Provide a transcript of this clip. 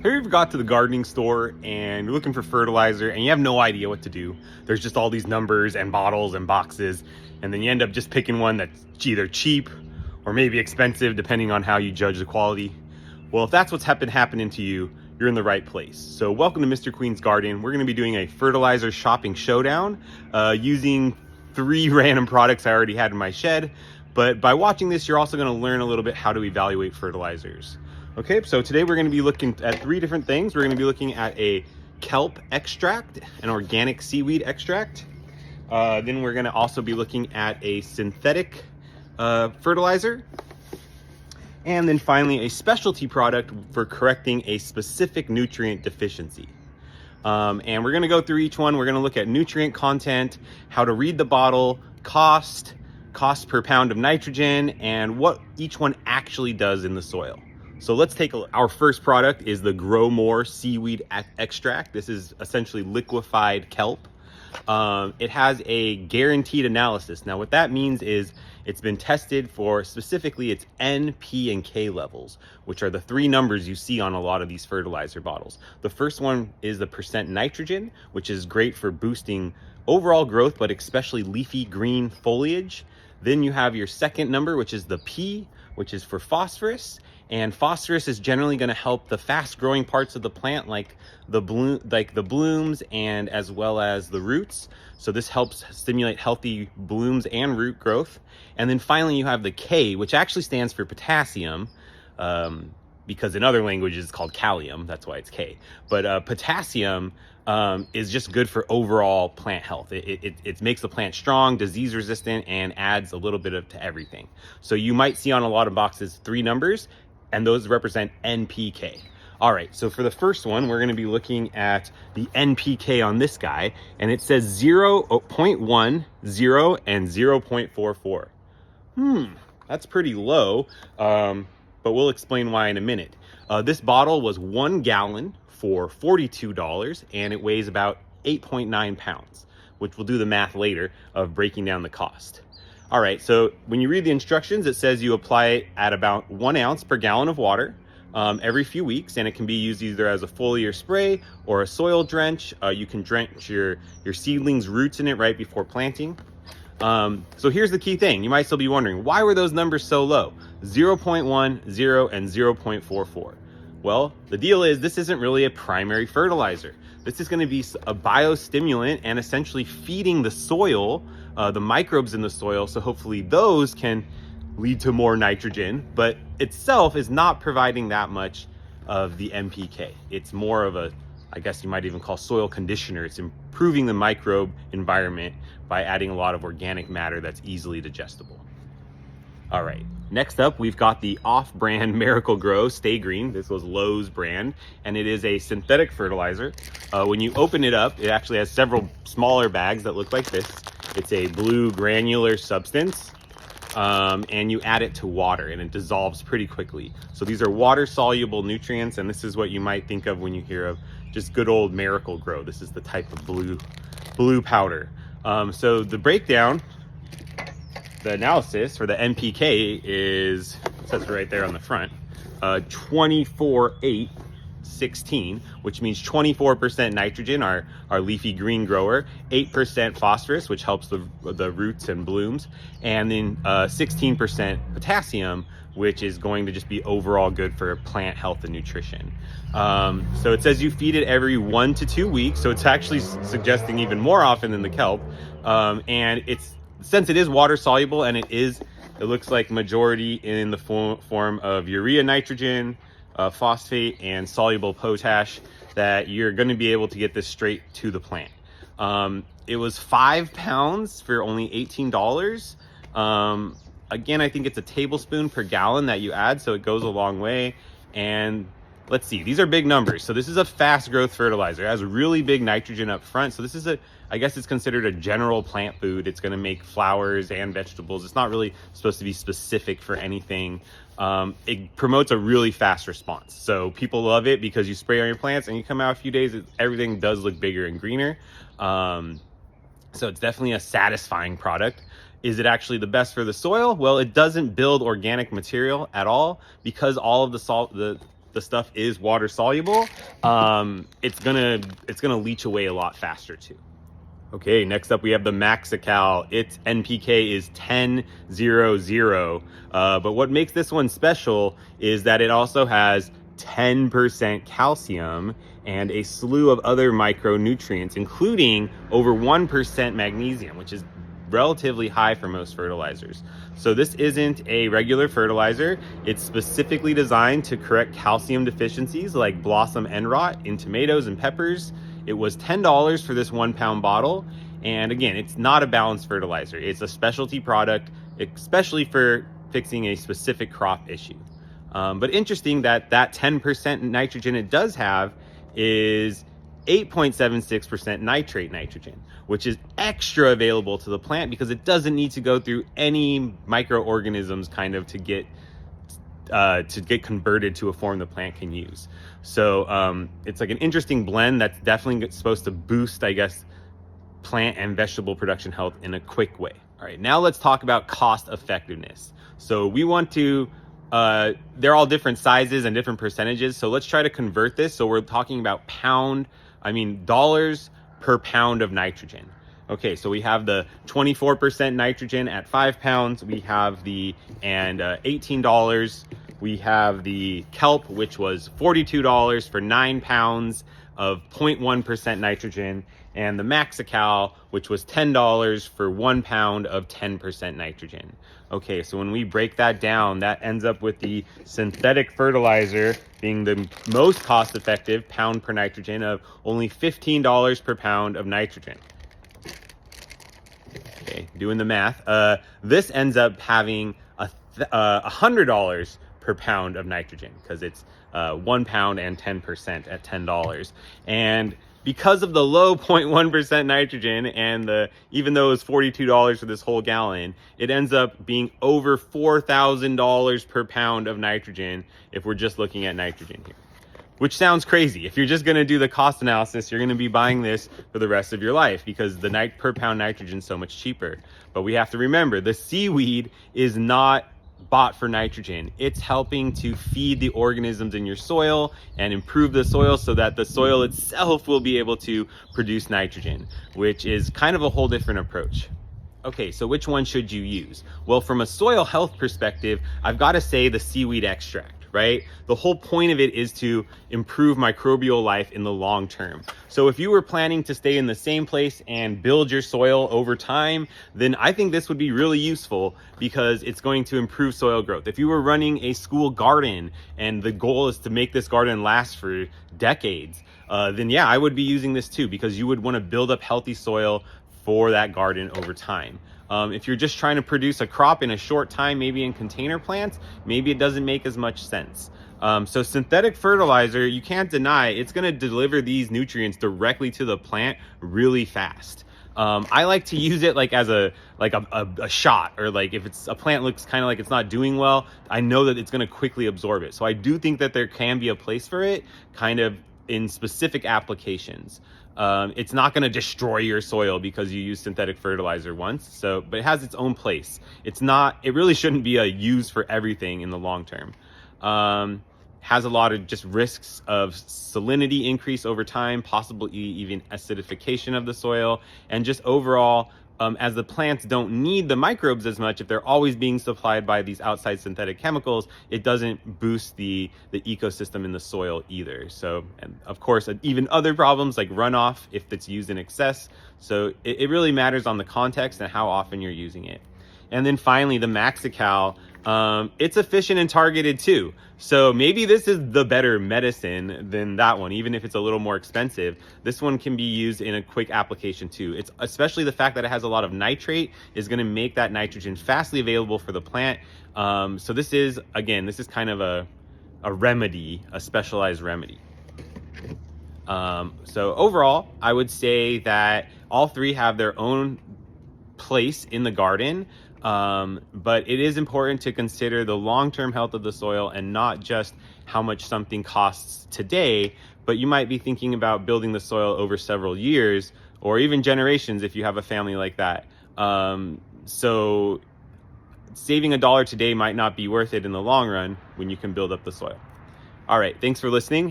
Have you ever got to the gardening store and you're looking for fertilizer and you have no idea what to do? There's just all these numbers and bottles and boxes, and then you end up just picking one that's either cheap or maybe expensive depending on how you judge the quality. Well, if that's what's happening to you, you're in the right place. So welcome to Mr. Queen's Garden. We're going to be doing a fertilizer shopping showdown using 3 random products I already had in my shed. But by watching this, you're also going to learn a little bit how to evaluate fertilizers. Okay, so today we're going to be looking at 3 different things. We're going to be looking at a kelp extract, an organic seaweed extract. Then we're going to also be looking at a synthetic fertilizer. And then finally, a specialty product for correcting a specific nutrient deficiency. And we're going to go through each one. We're going to look at nutrient content, how to read the bottle, cost per pound of nitrogen, and what each one actually does in the soil. So let's take our first product is the Grow More Seaweed Extract. This is essentially liquefied kelp. It has a guaranteed analysis. Now what that means is it's been tested for specifically its N, P, and K levels, which are the 3 numbers you see on a lot of these fertilizer bottles. The first one is the percent nitrogen, which is great for boosting overall growth, but especially leafy green foliage. Then you have your second number, which is the P, which is for phosphorus. And phosphorus is generally going to help the fast growing parts of the plant, like the blooms and as well as the roots. So this helps stimulate healthy blooms and root growth. And then finally you have the K, which actually stands for potassium, because in other languages it's called kalium. That's why it's K. But potassium is just good for overall plant health. It makes the plant strong, disease resistant, and adds a little bit to everything. So you might see on a lot of boxes 3 numbers, and those represent NPK. All right, so for the first one, we're gonna be looking at the NPK on this guy, and it says 0.10 and 0.44. That's pretty low, but we'll explain why in a minute. This bottle was 1 gallon for $42, and it weighs about 8.9 pounds, which we'll do the math later of breaking down the cost. All right, so when you read the instructions, it says you apply it at about 1 ounce per gallon of water every few weeks, and it can be used either as a foliar spray or a soil drench. You can drench your seedlings' roots in it right before planting. So here's the key thing. You might still be wondering, why were those numbers so low? 0.10 and 0.44. Well, the deal is this isn't really a primary fertilizer. This is going to be a biostimulant and essentially feeding the soil, the microbes in the soil, so hopefully those can lead to more nitrogen, but itself is not providing that much of the NPK. It's more of a, I guess you might even call soil conditioner. It's improving the microbe environment by adding a lot of organic matter that's easily digestible. All right, next up, we've got the off-brand Miracle Grow Stay Green. This was Lowe's brand, and it is a synthetic fertilizer. When you open it up, it actually has several smaller bags that look like this. It's a blue granular substance, and you add it to water, and it dissolves pretty quickly. So these are water-soluble nutrients, and this is what you might think of when you hear of just good old Miracle Grow. This is the type of blue powder. So the breakdown, the analysis for the NPK is, it says right there on the front, 24-8-16, which means 24% nitrogen, our leafy green grower, 8% phosphorus, which helps the roots and blooms, and then 16% potassium, which is going to just be overall good for plant health and nutrition. So it says you feed it every 1 to 2 weeks, so it's actually suggesting even more often than the kelp, and since it is water soluble, and it looks like majority in the form of urea nitrogen, phosphate, and soluble potash, that you're going to be able to get this straight to the plant. It was 5 pounds for only $18. Again, I think it's a tablespoon per gallon that you add, so it goes a long way. And let's see, these are big numbers. So this is a fast growth fertilizer. It has really big nitrogen up front. So this is I guess it's considered a general plant food. It's going to make flowers and vegetables. It's not really supposed to be specific for anything. It promotes a really fast response. So people love it because you spray on your plants and you come out a few days, everything does look bigger and greener. So it's definitely a satisfying product. Is it actually the best for the soil? Well, it doesn't build organic material at all because all of the the stuff is water soluble, it's gonna leach away a lot faster too. Okay, next up we have the Maxi Cal. Its NPK is 10-0-0. But what makes this one special is that it also has 10% calcium and a slew of other micronutrients, including over 1% magnesium, which is relatively high for most fertilizers. So this isn't a regular fertilizer. It's specifically designed to correct calcium deficiencies like blossom end rot in tomatoes and peppers. It was $10 for this 1 pound bottle. And again, it's not a balanced fertilizer. It's a specialty product, especially for fixing a specific crop issue. But interesting that 10% nitrogen it does have is 8.76% nitrate nitrogen, which is extra available to the plant because it doesn't need to go through any microorganisms kind of to get converted to a form the plant can use. So it's like an interesting blend that's definitely supposed to boost, I guess, plant and vegetable production health in a quick way. All right, now let's talk about cost effectiveness. So we want to, they're all different sizes and different percentages. So let's try to convert this. So we're talking about dollars per pound of nitrogen. Okay, so we have the 24% nitrogen at 5 pounds. We have the $18. We have the kelp, which was $42 for 9 pounds of 0.1% nitrogen, and the Maxi Cal, which was $10 for 1 pound of 10% nitrogen. Okay, so when we break that down, that ends up with the synthetic fertilizer being the most cost-effective pound per nitrogen of only $15 per pound of nitrogen. Okay, doing the math, this ends up having $100 per pound of nitrogen because it's 1 pound and 10% at $10. And because of the low 0.1% nitrogen and even though it's $42 for this whole gallon, it ends up being over $4,000 per pound of nitrogen if we're just looking at nitrogen here. Which sounds crazy. If you're just gonna do the cost analysis, you're gonna be buying this for the rest of your life because the per pound nitrogen is so much cheaper. But we have to remember, the seaweed is not bought for nitrogen. It's helping to feed the organisms in your soil and improve the soil so that the soil itself will be able to produce nitrogen, which is kind of a whole different approach. Okay, so which one should you use? Well, from a soil health perspective, I've got to say the seaweed extract, right? The whole point of it is to improve microbial life in the long term. So if you were planning to stay in the same place and build your soil over time, then I think this would be really useful because it's going to improve soil growth. If you were running a school garden and the goal is to make this garden last for decades, then yeah, I would be using this too because you would want to build up healthy soil for that garden over time. If you're just trying to produce a crop in a short time, maybe in container plants, maybe it doesn't make as much sense. So synthetic fertilizer, you can't deny it's going to deliver these nutrients directly to the plant really fast. I like to use it like as a shot, or like if it's a plant looks kind of like it's not doing well, I know that it's going to quickly absorb it. So I do think that there can be a place for it kind of in specific applications. It's not going to destroy your soil because you use synthetic fertilizer once. But it has its own place. It really shouldn't be a use for everything in the long term. Has a lot of just risks of salinity increase over time, possibly even acidification of the soil, and just overall, as the plants don't need the microbes as much, if they're always being supplied by these outside synthetic chemicals, it doesn't boost the ecosystem in the soil either. So, and of course, even other problems like runoff if it's used in excess. So it really matters on the context and how often you're using it. And then finally, the Maxi Cal, it's efficient and targeted too. So maybe this is the better medicine than that one, even if it's a little more expensive. This one can be used in a quick application too. It's especially the fact that it has a lot of nitrate is going to make that nitrogen fastly available for the plant. So this is kind of a remedy, a specialized remedy. So overall, I would say that all three have their own place in the garden. But it is important to consider the long-term health of the soil and not just how much something costs today, but you might be thinking about building the soil over several years or even generations if you have a family like that. So saving $1 today might not be worth it in the long run when you can build up the soil. All right, thanks for listening,